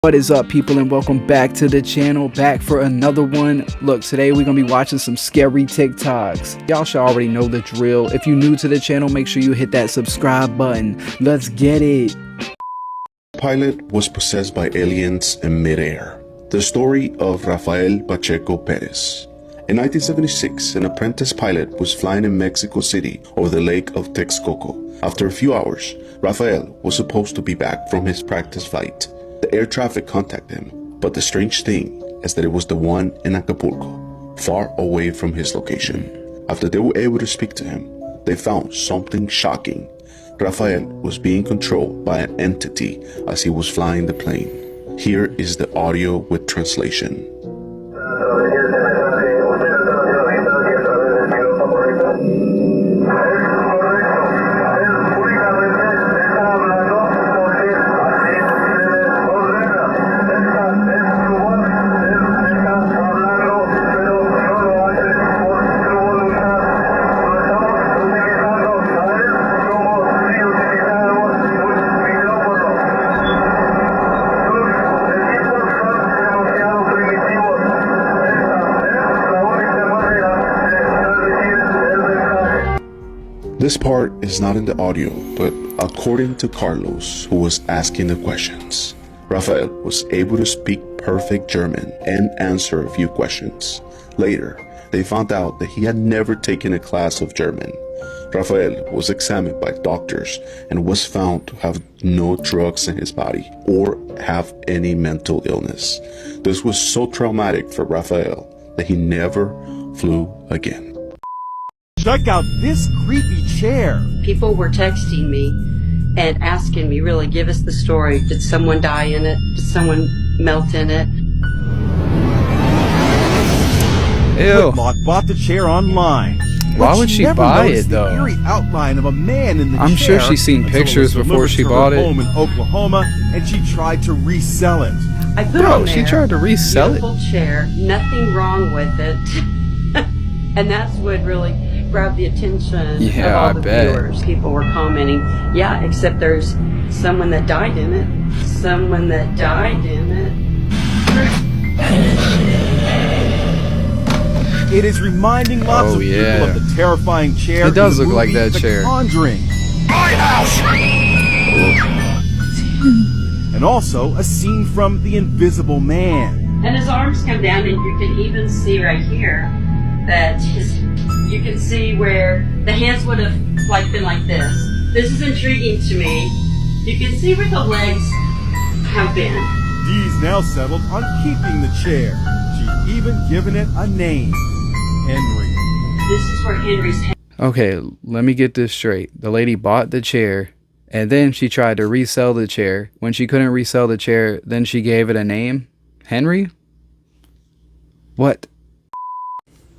What is up, people, and welcome back to the channel, back for another one. Look, today we're gonna be watching some scary TikToks. Y'all should already know the drill. If you're new to the channel, make sure you hit that subscribe button. Let's get it. Pilot was possessed by aliens in midair. The story of Rafael Pacheco Perez. In 1976, an apprentice pilot was flying in Mexico City over the lake of Texcoco. After a few hours, Rafael was supposed to be back from his practice flight. The air traffic contacted him, but the strange thing is that it was the one in Acapulco, far away from his location. After they were able to speak to him, they found something shocking. Rafael was being controlled by an entity as he was flying the plane. Here is the audio with translation. This part is not in the audio, but according to Carlos, who was asking the questions, Rafael was able to speak perfect German and answer a few questions. Later, they found out that he had never taken a class of German. Rafael was examined by doctors and was found to have no drugs in his body or have any mental illness. This was so traumatic for Rafael that he never flew again. Check out this creepy chair. People were texting me and asking me, really, give us the story. Did someone die in it? Did someone melt in it? Ew. Whitlock bought the chair online. Why would she buy it, though? The eerie outline of a man in the I'm chair sure she's seen until it pictures was before she delivered to bought her it. home in Oklahoma, and she tried to resell it. I put Bro, on there, she tried to resell it. beautiful chair, nothing wrong with it. And that's what really grabbed the attention Yeah, of all I the bet. viewers. People were commenting, yeah, except there's someone that died in it. Someone that died in it. It is reminding lots of yeah. people of the terrifying chair. It does in the look like movie that The chair. Conjuring. My house! And also a scene from The Invisible Man. And his arms come down, and you can even see right here that you can see where the hands would have been like this. This is intriguing to me. You can see where the legs have been. Dee's now settled on keeping the chair. She's even given it a name. Henry. This is where Henry's head. Okay, let me get this straight. The lady bought the chair, and then she tried to resell the chair. When she couldn't resell the chair, then she gave it a name? Henry? What?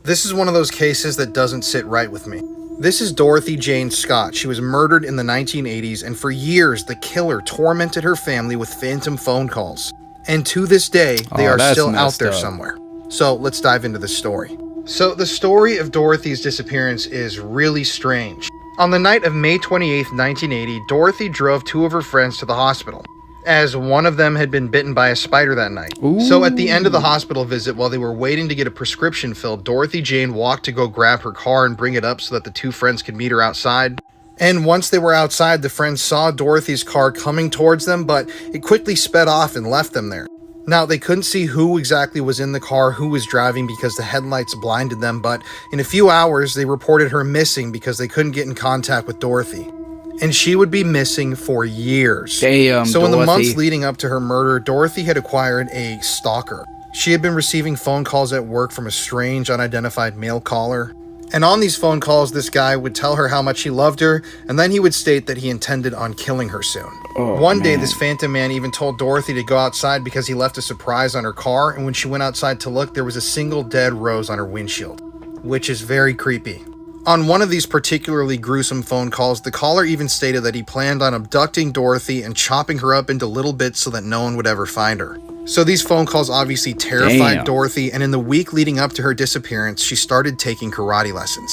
This is one of those cases that doesn't sit right with me. This is Dorothy Jane Scott. She was murdered in the 1980s, and for years, the killer tormented her family with phantom phone calls. And to this day, they are that's still out messed there up. somewhere. So let's dive into the story. So the story of Dorothy's disappearance is really strange. On the night of May 28, 1980, Dorothy drove two of her friends to the hospital, as one of them had been bitten by a spider that night. So at the end of the hospital visit, while they were waiting to get a prescription filled, Dorothy Jane walked to go grab her car and bring it up so that the two friends could meet her outside. And once they were outside, the friends saw Dorothy's car coming towards them, but it quickly sped off and left them there. Now, they couldn't see who exactly was in the car, who was driving, because the headlights blinded them, but in a few hours, they reported her missing because they couldn't get in contact with Dorothy. And she would be missing for years. Damn, So in the months Dorothy. leading up to her murder, Dorothy had acquired a stalker. She had been receiving phone calls at work from a strange, unidentified male caller. And on these phone calls, this guy would tell her how much he loved her, and then he would state that he intended on killing her soon. One day, this phantom man even told Dorothy to go outside because he left a surprise on her car, and when she went outside to look, there was a single dead rose on her windshield, which is very creepy. On one of these particularly gruesome phone calls, the caller even stated that he planned on abducting Dorothy and chopping her up into little bits so that no one would ever find her. So these phone calls obviously terrified Damn. Dorothy, and in the week leading up to her disappearance, she started taking karate lessons.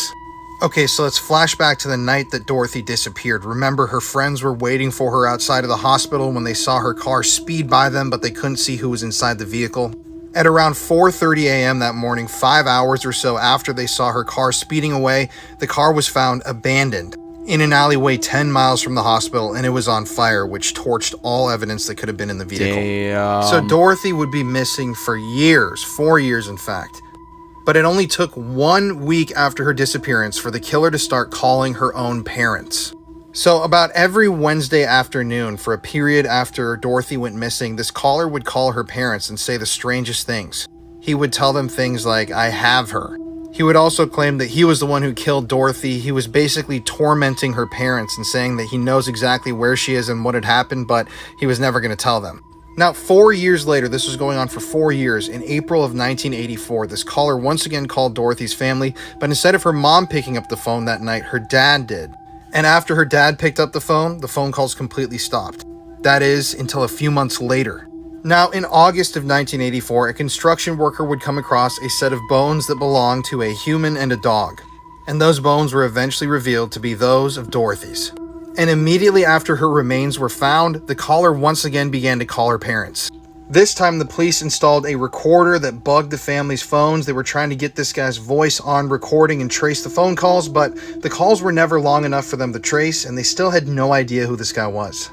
Okay, so let's flash back to the night that Dorothy disappeared. Remember, her friends were waiting for her outside of the hospital when they saw her car speed by them, but they couldn't see who was inside the vehicle. At around 4:30 a.m. that morning, 5 hours or so after they saw her car speeding away, the car was found abandoned in an alleyway 10 miles from the hospital, and it was on fire, which torched all evidence that could have been in the vehicle. Damn. So Dorothy would be missing for years, 4 years in fact. But it only took 1 week after her disappearance for the killer to start calling her own parents. So about every Wednesday afternoon for a period after Dorothy went missing, this caller would call her parents and say the strangest things. He would tell them things like, "I have her." He would also claim that he was the one who killed Dorothy. He was basically tormenting her parents and saying that he knows exactly where she is and what had happened, but he was never going to tell them. Now, 4 years later, this was going on for 4 years, in April of 1984, this caller once again called Dorothy's family, but instead of her mom picking up the phone that night, her dad did. And after her dad picked up the phone calls completely stopped. That is, until a few months later. Now, in August of 1984, a construction worker would come across a set of bones that belonged to a human and a dog. And those bones were eventually revealed to be those of Dorothy's. And immediately after her remains were found, the caller once again began to call her parents. This time the police installed a recorder that bugged the family's phones. They were trying to get this guy's voice on recording and trace the phone calls, but the calls were never long enough for them to trace, and they still had no idea who this guy was.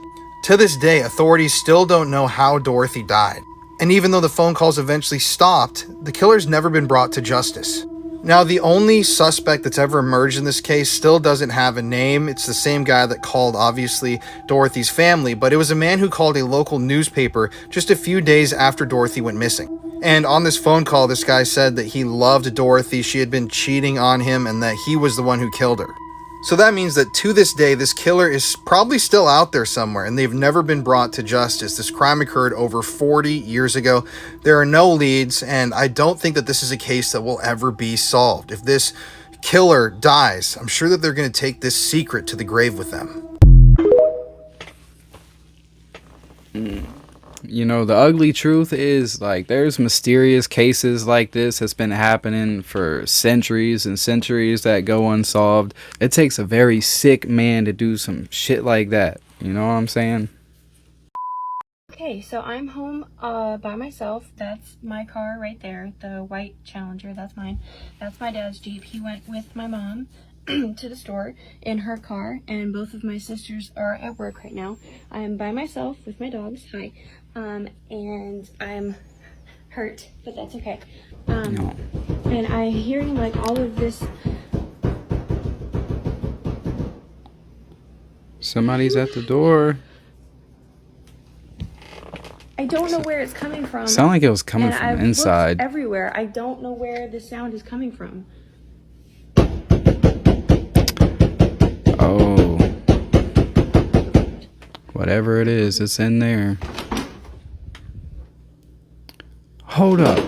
To this day, authorities still don't know how Dorothy died. And even though the phone calls eventually stopped, the killer's never been brought to justice. Now, the only suspect that's ever emerged in this case still doesn't have a name. It's the same guy that called, obviously, Dorothy's family, but it was a man who called a local newspaper just a few days after Dorothy went missing. And on this phone call, this guy said that he loved Dorothy, she had been cheating on him, and that he was the one who killed her. So that means that to this day, this killer is probably still out there somewhere, and they've never been brought to justice. This crime occurred over 40 years ago. There are no leads, and I don't think that this is a case that will ever be solved. If this killer dies, I'm sure that they're going to take this secret to the grave with them. You know, the ugly truth is, like, there's mysterious cases like this that's been happening for centuries and centuries that go unsolved. It takes a very sick man to do some shit like that. You know what I'm saying? Okay, so I'm home by myself. That's my car right there, the white Challenger. That's mine. That's my dad's Jeep. He went with my mom to the store in her car, and both of my sisters are at work right now. I'm by myself with my dogs. Hi. And I'm hurt, but that's okay. And I'm hearing like all of this. Somebody's at the door. I don't know where it's coming from. Sound like it was coming and from I've inside. looked everywhere. I don't know where the sound is coming from. Oh. Whatever it is, it's in there. Hold up.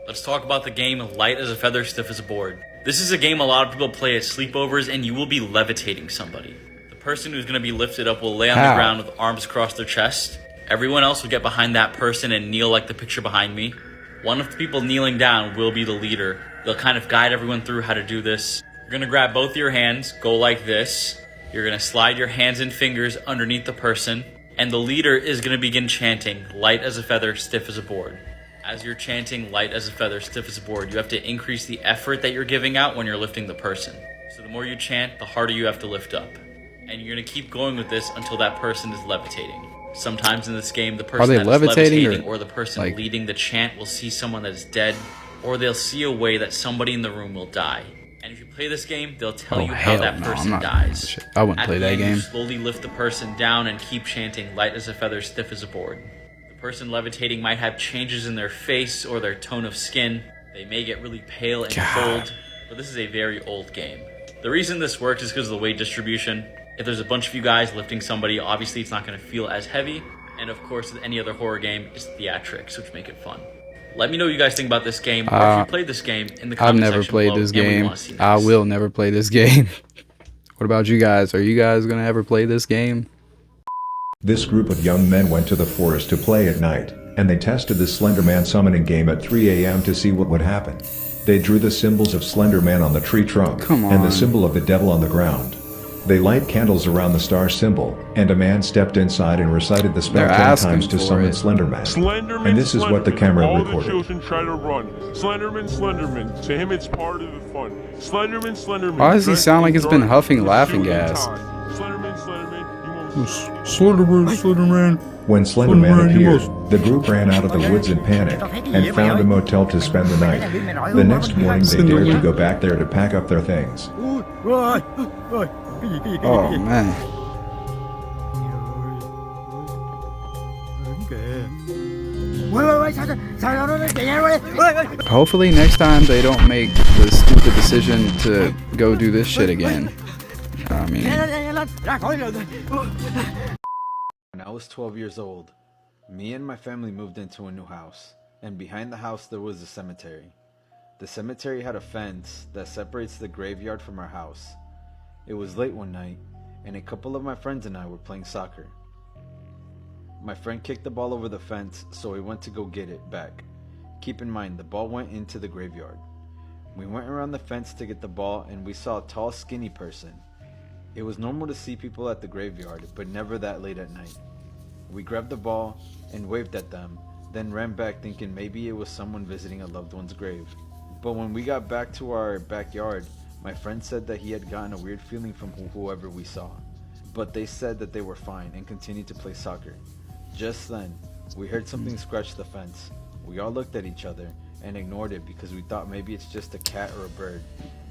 Let's talk about the game Light as a Feather, Stiff as a Board. This is a game a lot of people play at sleepovers, and you will be levitating somebody. The person who's going to be lifted up will lay on the ground with arms across their chest. Everyone else will get behind that person and kneel like the picture behind me. One of the people kneeling down will be the leader. They'll kind of guide everyone through how to do this. You're going to grab both of your hands, go like this. You're going to slide your hands and fingers underneath the person, and the leader is going to begin chanting, light as a feather, stiff as a board. As you're chanting, light as a feather, stiff as a board, you have to increase the effort that you're giving out when you're lifting the person. So the more you chant, the harder you have to lift up. And you're going to keep going with this until that person is levitating. Sometimes in this game, the person that is levitating or the person like leading the chant will see someone that is dead, or they'll see a way that somebody in the room will die. And if you play this game, they'll tell you how that person dies. I wouldn't play that game. You slowly lift the person down and keep chanting, light as a feather, stiff as a board. The person levitating might have changes in their face or their tone of skin. They may get really pale and cold, but this is a very old game. The reason this works is because of the weight distribution. If there's a bunch of you guys lifting somebody, obviously it's not going to feel as heavy. And of course, with any other horror game, it's theatrics, which make it fun. Let me know what you guys think about this game, or if you played this game in the comment section below. I've never played this game. I will never play this game. What about you guys? Are you guys going to ever play this game? This group of young men went to the forest to play at night, and they tested the Slender Man summoning game at 3 a.m. to see what would happen. They drew the symbols of Slender Man on the tree trunk Come and the on. symbol of the devil on the ground. They light candles around the star symbol, and a man stepped inside and recited the spell They're 10 asking times to for summon it. Slender Man. Slenderman, And this is what the camera all recorded. the children try to run. Slenderman, Slenderman. To him, it's part of the fun. Slenderman, Slenderman. Why does he dressed sound in like he's dark, been huffing with a laughing suit and gas? tie. Slenderman, Slenderman, you must... Slenderman, Slenderman. When Slender Man Slenderman, you appeared, the group ran out of the woods in panic and found a motel to spend the night. The next morning, they dared to go back there to pack up their things. Oh man. Hopefully next time they don't make the stupid decision to go do this shit again. I mean, When I was 12 years old, me and my family moved into a new house, and behind the house there was a cemetery. The cemetery had a fence that separates the graveyard from our house. It was late one night, and a couple of my friends and I were playing soccer. My friend kicked the ball over the fence, so we went to go get it back. Keep in mind, the ball went into the graveyard. We went around the fence to get the ball, and we saw a tall, skinny person. It was normal to see people at the graveyard, but never that late at night. We grabbed the ball and waved at them, then ran back thinking maybe it was someone visiting a loved one's grave. But when we got back to our backyard, my friend said that he had gotten a weird feeling from whoever we saw. But they said that they were fine and continued to play soccer. Just then, we heard something scratch the fence. We all looked at each other and ignored it because we thought maybe it's just a cat or a bird.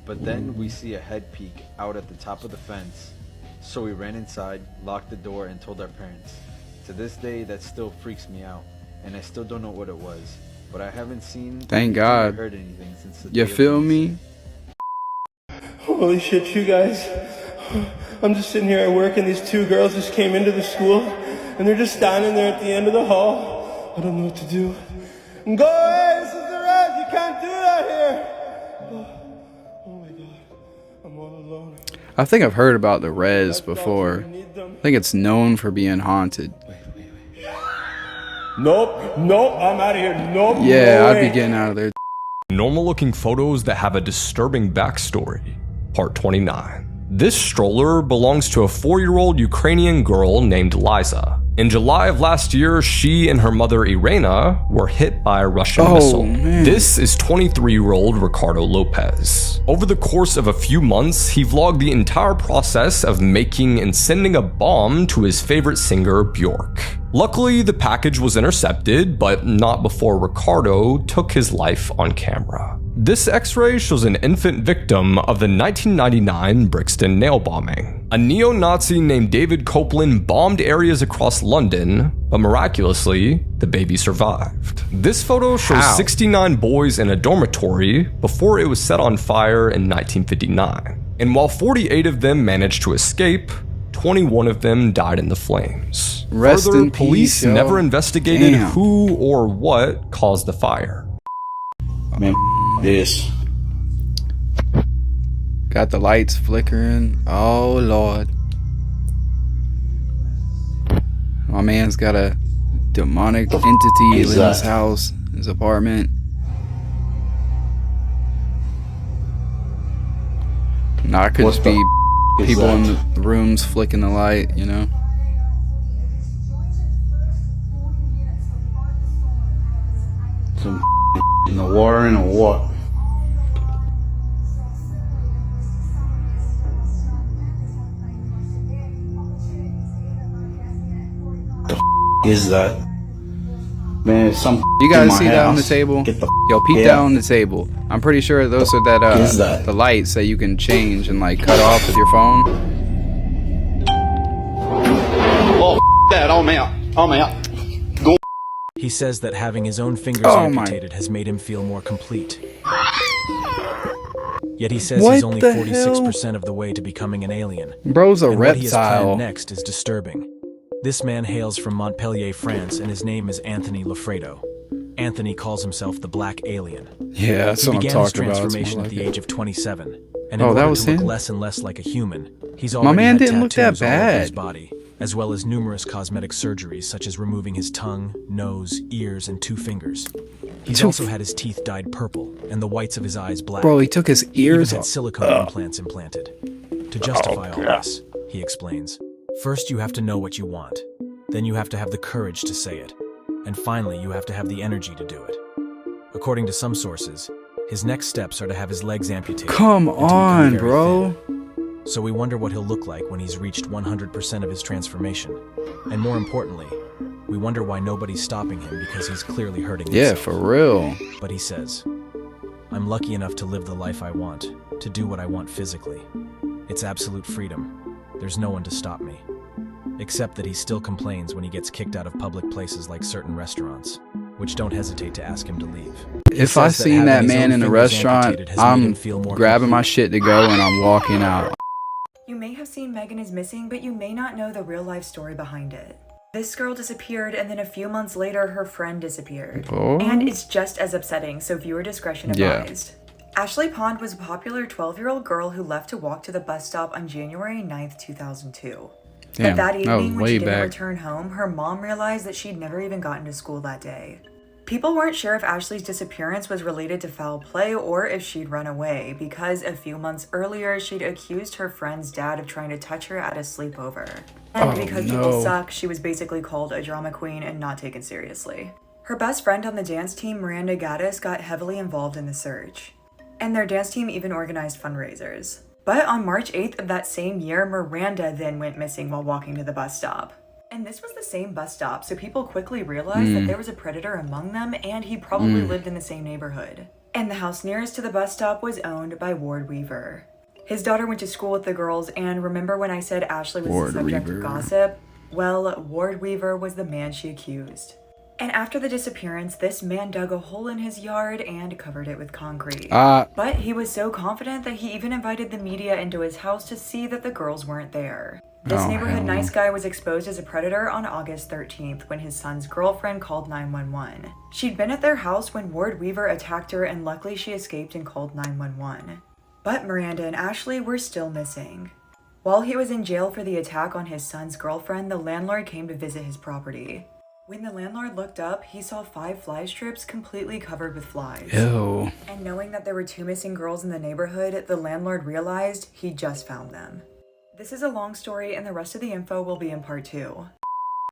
But then we see a head peek out at the top of the fence. So we ran inside, locked the door, and told our parents. To this day, that still freaks me out, and I still don't know what it was. But I haven't seen Thank or God. heard anything since the you day of feel the me? Holy shit, you guys. I'm just sitting here at work and these two girls just came into the school and they're just standing there at the end of the hall. I don't know what to do. Go away, this is the res, you can't do that here. Oh my god, I'm all alone. I think I've heard about the res before. I think it's known for being haunted. Nope, I'm out of here. Nope. Yeah, no I'd be way. getting out of there. Normal looking photos that have a disturbing backstory. Part 29. This stroller belongs to a 4-year-old Ukrainian girl named Liza. In July of last year, she and her mother Irina were hit by a Russian missile. Man. This is 23-year-old Ricardo Lopez. Over the course of a few months, he vlogged the entire process of making and sending a bomb to his favorite singer, Bjork. Luckily, the package was intercepted, but not before Ricardo took his life on camera. This x-ray shows an infant victim of the 1999 Brixton nail bombing. A neo-Nazi named David Copeland bombed areas across London, but miraculously, the baby survived. This photo shows 69 boys in a dormitory before it was set on fire in 1959. And while 48 of them managed to escape, 21 of them died in the flames. Rest Further, in police peace, yo. never investigated Damn. who or what caused the fire. Man, this. Got the lights flickering. Oh Lord. My man's got a demonic entity in his house, his apartment. Nah, it could just be people in the rooms flicking the light, you know? Some in the water and a what? The is that? Man, it's some You in guys my see that on the house. table? Get the Yo, peep yeah. down on the table. I'm pretty sure those are that the lights that you can change and like cut off with your phone. Oh, that! I'm out. I'm out. Go. He says that having his own fingers amputated has made him feel more complete. Yet he says he's only 46% of the way to becoming an alien. Bro's a and what he has reptile. planned next is disturbing. This man hails from Montpellier, France, and his name is Anthony Lafredo. Anthony calls himself the Black Alien. Yeah, that's he what I'm began his talking about. transformation It's at more the like age of 27, and in Oh, that order was to look him? less and less like a human, he's My already man had didn't look that tattoos all over his bad. body, as well as numerous cosmetic surgeries such as removing his tongue, nose, ears, and 2 fingers. He's also had his teeth dyed purple and the whites of his eyes black. Bro, he took his He even ears had off. silicone implants implanted. To justify all this, he explains, first you have to know what you want. Then you have to have the courage to say it. And finally, you have to have the energy to do it. According to some sources, his next steps are to have his legs amputated. Come and to become on, very bro. thin. So we wonder what he'll look like when he's reached 100% of his transformation. And more importantly, we wonder why nobody's stopping him because he's clearly hurting himself. Yeah, for real. But he says, I'm lucky enough to live the life I want, to do what I want physically. It's absolute freedom. There's no one to stop me. Except that he still complains when he gets kicked out of public places like certain restaurants, which don't hesitate to ask him to leave. If I seen that man in a restaurant, I'm grabbing my shit to go and I'm walking out. You may have seen Megan is Missing, but you may not know the real life story behind it. This girl disappeared, and then a few months later, her friend disappeared. Oh. And it's just as upsetting, so viewer discretion advised. Ashley Pond was a popular 12-year-old girl who left to walk to the bus stop on January 9th, 2002. Damn, But that evening, when she didn't back. return home, her mom realized that she'd never even gotten to school that day. People weren't sure if Ashley's disappearance was related to foul play or if she'd run away, because a few months earlier, she'd accused her friend's dad of trying to touch her at a sleepover. And because people suck, she was basically called a drama queen and not taken seriously. Her best friend on the dance team, Miranda Gaddis, got heavily involved in the search. And their dance team even organized fundraisers. But on March 8th of that same year, Miranda then went missing while walking to the bus stop. And this was the same bus stop, so people quickly realized that there was a predator among them and he probably lived in the same neighborhood. And the house nearest to the bus stop was owned by Ward Weaver. His daughter went to school with the girls, and remember when I said Ashley was the subject of gossip? Well, Ward Weaver was the man she accused. And after the disappearance, this man dug a hole in his yard and covered it with concrete. But he was so confident that he even invited the media into his house to see that the girls weren't there. This neighborhood nice guy was exposed as a predator on August 13th when his son's girlfriend called 911. She'd been at their house when Ward Weaver attacked her, and luckily she escaped and called 911. But Miranda and Ashley were still missing. While he was in jail for the attack on his son's girlfriend, the landlord came to visit his property. When the landlord looked up, he saw 5 fly strips completely covered with flies. Ew. And knowing that there were 2 missing girls in the neighborhood, the landlord realized he just found them. This is a long story, and the rest of the info will be in part 2.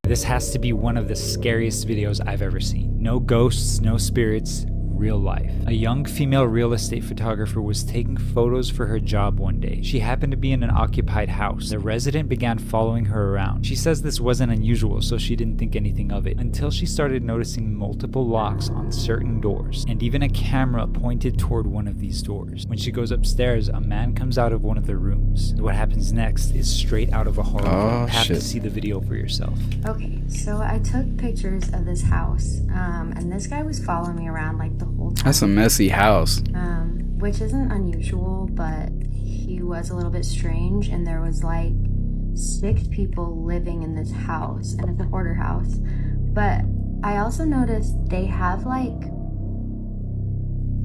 This has to be one of the scariest videos I've ever seen. No ghosts, no spirits, real life. A young female real estate photographer was taking photos for her job one day. She happened to be in an occupied house. The resident began following her around. She says this wasn't unusual, so she didn't think anything of it, until she started noticing multiple locks on certain doors, and even a camera pointed toward one of these doors. When she goes upstairs, a man comes out of one of the rooms. What happens next is straight out of a horror film. You have to see the video for yourself. Okay, so I took pictures of this house, and this guy was following me around like the whole time. That's a messy house. Which isn't unusual, but he was a little bit strange, and there was like 6 people living in this house, and it's a hoarder house. But I also noticed they have like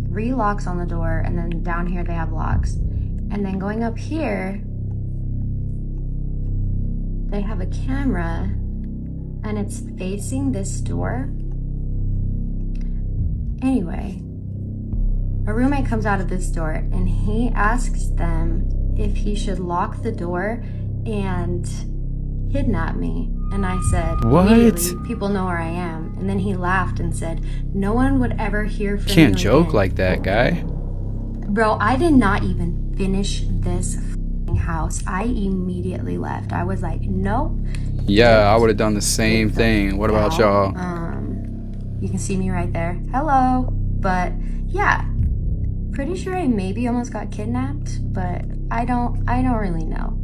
3 locks on the door, and then down here they have locks. And then going up here, they have a camera, and it's facing this door. Anyway, a roommate comes out of this door and he asks them if he should lock the door and kidnap me. And I said, what? Immediately, people know where I am. And then he laughed and said, no one would ever hear from me Can't joke again. like that, guy. Bro, I did not even finish this house. I immediately left. I was like, nope. Yeah, I would have done the same thing. What about y'all? You can see me right there. Hello. But yeah, pretty sure I maybe almost got kidnapped, but I don't really know.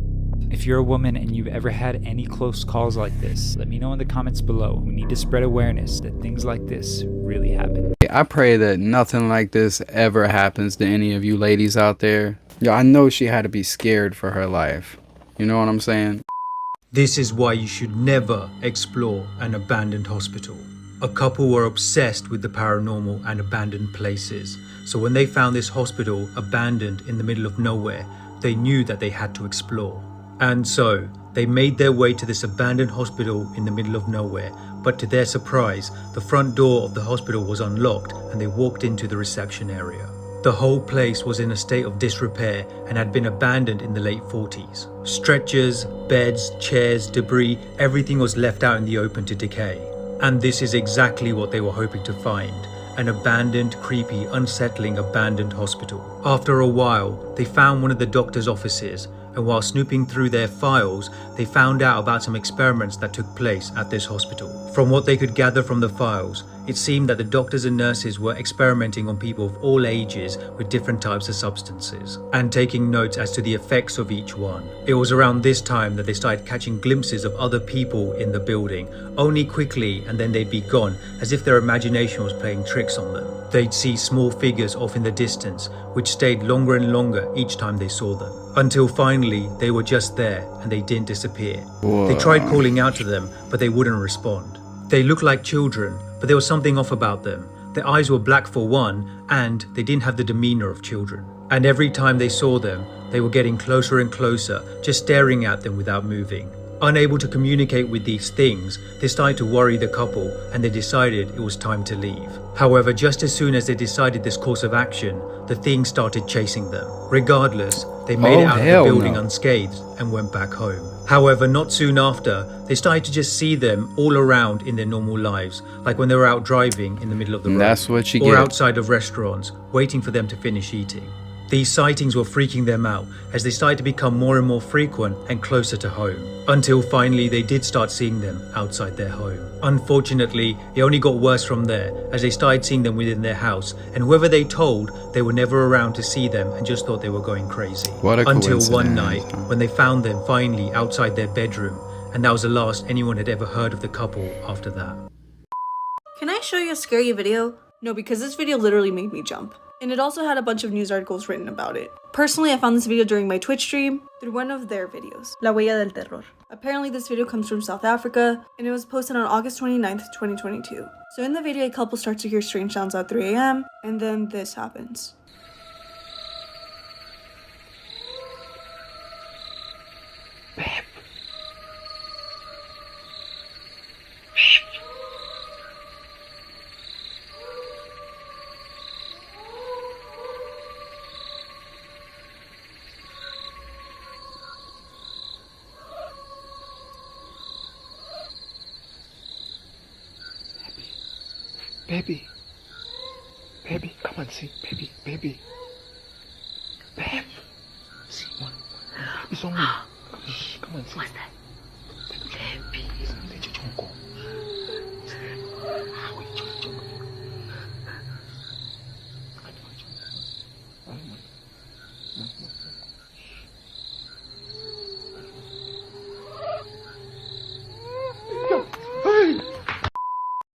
If you're a woman and you've ever had any close calls like this, let me know in the comments below. We need to spread awareness that things like this really happen. I pray that nothing like this ever happens to any of you ladies out there. Yeah, I know she had to be scared for her life. You know what I'm saying? This is why you should never explore an abandoned hospital. A couple were obsessed with the paranormal and abandoned places. So when they found this hospital abandoned in the middle of nowhere, they knew that they had to explore. And so they made their way to this abandoned hospital in the middle of nowhere, but to their surprise, the front door of the hospital was unlocked and they walked into the reception area. The whole place was in a state of disrepair and had been abandoned in the late 40s. Stretchers, beds, chairs, debris, everything was left out in the open to decay. And this is exactly what they were hoping to find. An abandoned, creepy, unsettling abandoned hospital. After a while, they found one of the doctor's offices, and while snooping through their files, they found out about some experiments that took place at this hospital. From what they could gather from the files, it seemed that the doctors and nurses were experimenting on people of all ages with different types of substances, and taking notes as to the effects of each one. It was around this time that they started catching glimpses of other people in the building, only quickly, and then they'd be gone, as if their imagination was playing tricks on them. They'd see small figures off in the distance, which stayed longer and longer each time they saw them. Until finally, they were just there and they didn't disappear. Whoa. They tried calling out to them, but they wouldn't respond. They looked like children, but there was something off about them. Their eyes were black for one, and they didn't have the demeanor of children. And every time they saw them, they were getting closer and closer, just staring at them without moving. Unable to communicate with these things, they started to worry the couple and they decided it was time to leave. However, just as soon as they decided this course of action, the thing started chasing them. Regardless, they made it out of the building unscathed and went back home. However, not soon after, they started to just see them all around in their normal lives, like when they were out driving in the middle of the road, that's what you or get. outside of restaurants, waiting for them to finish eating. These sightings were freaking them out as they started to become more and more frequent and closer to home, until finally they did start seeing them outside their home. Unfortunately, it only got worse from there as they started seeing them within their house, and whoever they told, they were never around to see them and just thought they were going crazy. What a Until coincidence. one night when they found them finally outside their bedroom, and that was the last anyone had ever heard of the couple after that. Can I show you a scary video? No, because this video literally made me jump. And it also had a bunch of news articles written about it. Personally, I found this video during my Twitch stream through one of their videos, La Huella del Terror. Apparently this video comes from South Africa, and it was posted on August 29th, 2022. So in the video, a couple starts to hear strange sounds at 3 a.m, and then this happens. Baby. Baby, come on, see. Baby, baby. Babe. See, one. It's on me. Shh, come on, see. What's that? Baby.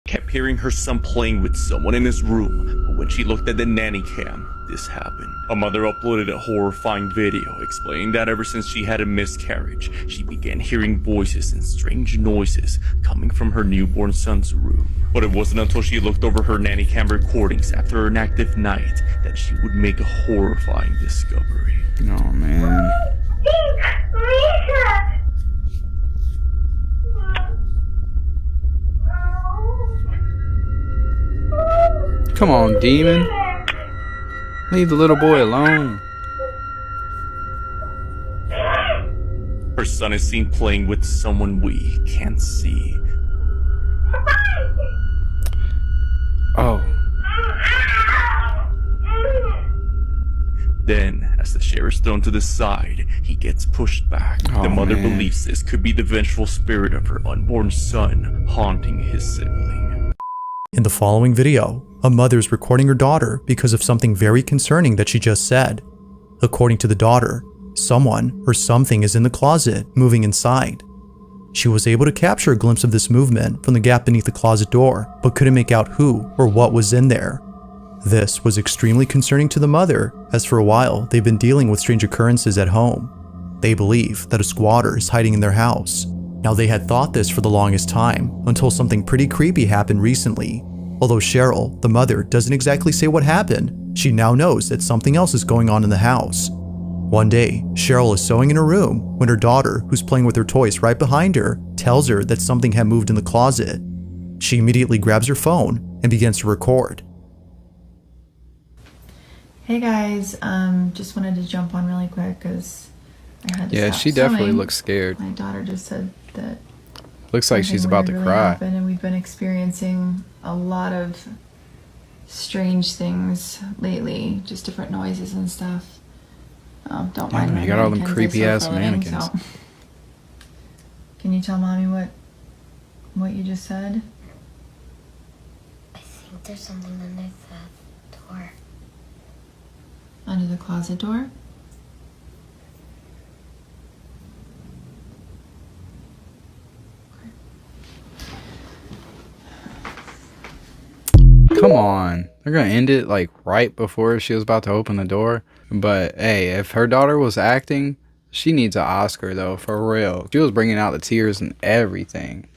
Kept hearing her son playing with someone in his room, but when she looked at the nanny cam, this happened. A mother uploaded a horrifying video explaining that ever since she had a miscarriage, she began hearing voices and strange noises coming from her newborn son's room. But it wasn't until she looked over her nanny cam recordings after an active night that she would make a horrifying discovery. Oh man. Come on, demon. Leave the little boy alone. Her son is seen playing with someone we can't see. Oh. Then, as the chair is thrown to the side, he gets pushed back. Oh, the mother man. believes this could be the vengeful spirit of her unborn son haunting his sibling. In the following video, a mother is recording her daughter because of something very concerning that she just said. According to the daughter, someone or something is in the closet, moving inside. She was able to capture a glimpse of this movement from the gap beneath the closet door, but couldn't make out who or what was in there. This was extremely concerning to the mother, as for a while they've been dealing with strange occurrences at home. They believe that a squatter is hiding in their house. Now they had thought this for the longest time, until something pretty creepy happened recently. Although Cheryl, the mother, doesn't exactly say what happened, she now knows that something else is going on in the house. One day, Cheryl is sewing in her room when her daughter, who's playing with her toys right behind her, tells her that something had moved in the closet. she immediately grabs her phone and begins to record. Hey guys, just wanted to jump on really quick because I had to Yeah, stop she definitely swimming. looks scared. My daughter just said that Looks like she's about to really cry. happened, and we've been experiencing a lot of strange things lately, just different noises and stuff. Don't mind Yeah, my you got all them mannequins, creepy I ass sew for a living, mannequins. so. Can you tell mommy what you just said? I think there's something under the door. Under the closet door? Come on. They're gonna end it like right before she was about to open the door. But hey, if her daughter was acting, she needs an Oscar though, for real. She was bringing out the tears and everything.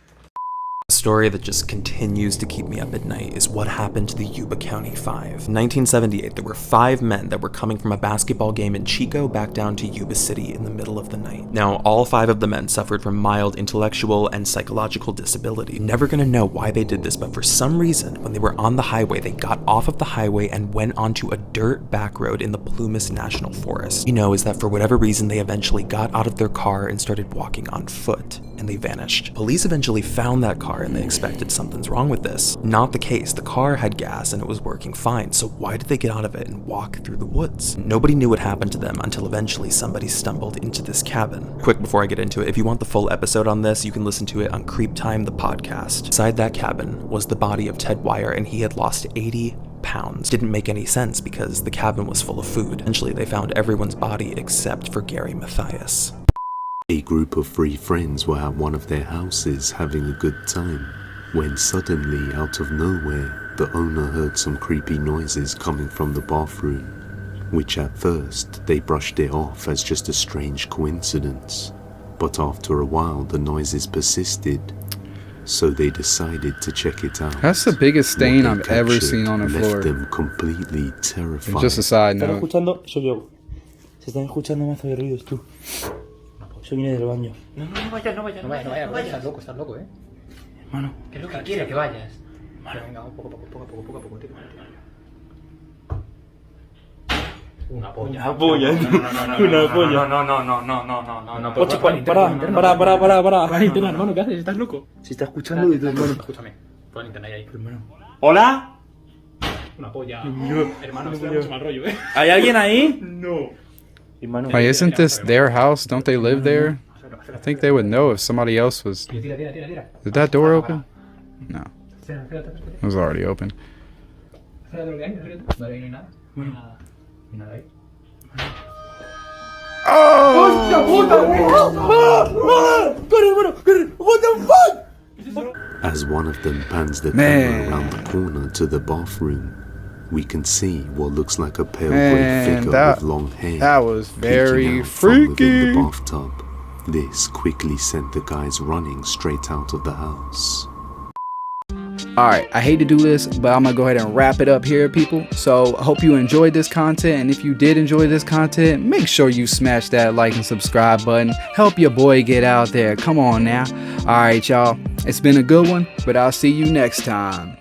A story that just continues to keep me up at night is what happened to the Yuba County Five. In 1978, there were 5 men that were coming from a basketball game in Chico back down to Yuba City in the middle of the night. Now, all 5 of the men suffered from mild intellectual and psychological disability. Never gonna know why they did this, but for some reason, when they were on the highway, they got off of the highway and went onto a dirt back road in the Plumas National Forest. You know, is that for whatever reason, they eventually got out of their car and started walking on foot, and they vanished. Police eventually found that car and they expected something's wrong with this. Not the case. The car had gas and it was working fine, so why did they get out of it and walk through the woods? Nobody knew what happened to them until eventually somebody stumbled into this cabin. Quick before I get into it, if you want the full episode on this, you can listen to it on Creep Time, the podcast. Inside that cabin was the body of Ted Wire, and he had lost 80 pounds. Didn't make any sense because the cabin was full of food. Eventually they found everyone's body except for Gary Mathias. A group of 3 friends were at one of their houses having a good time, when suddenly, out of nowhere, the owner heard some creepy noises coming from the bathroom, which at first they brushed it off as just a strange coincidence, but after a while the noises persisted, so they decided to check it out. That's the biggest stain What they I've ever captured seen on a floor. left them completely terrified. Just a side ¿Están note. escuchando? Soy yo. Se están escuchando mazo de ruidos, tú. Yo vine del baño. No vayas, estás loco, Hermano. ¿Qué es lo que quiere que vayas? Vale, venga, poco a poco, tío. Una polla. Una polla. Una polla. No. Ocho, para. Para internet, hermano, ¿qué haces? ¿Estás loco? Se está escuchando y todo, hermano. Escúchame, pon internet ahí. Hermano. ¿Hola? Una polla. No. Hermano, esto da mucho mal rollo, ¿Hay alguien ahí? No. Hermano. Like, isn't this their house? Don't they live there? I think they would know if somebody else was. Tira. Did that door open? No. It was already open. Espérate lo que hay, vale, ahí no hay nada. Nada ahí. As one of them pans the Man. camera around the corner to the bathroom, we can see what looks like a pale Man, grey figure that- with long hair. that was very peeking out from within freaky. the bathtub. This quickly sent the guys running straight out of the house. Alright, I hate to do this, but I'm gonna go ahead and wrap it up here, people. So I hope you enjoyed this content, and if you did enjoy this content, make sure you smash that like and subscribe button. Help your boy get out there. Come on now. Alright, y'all. It's been a good one, but I'll see you next time.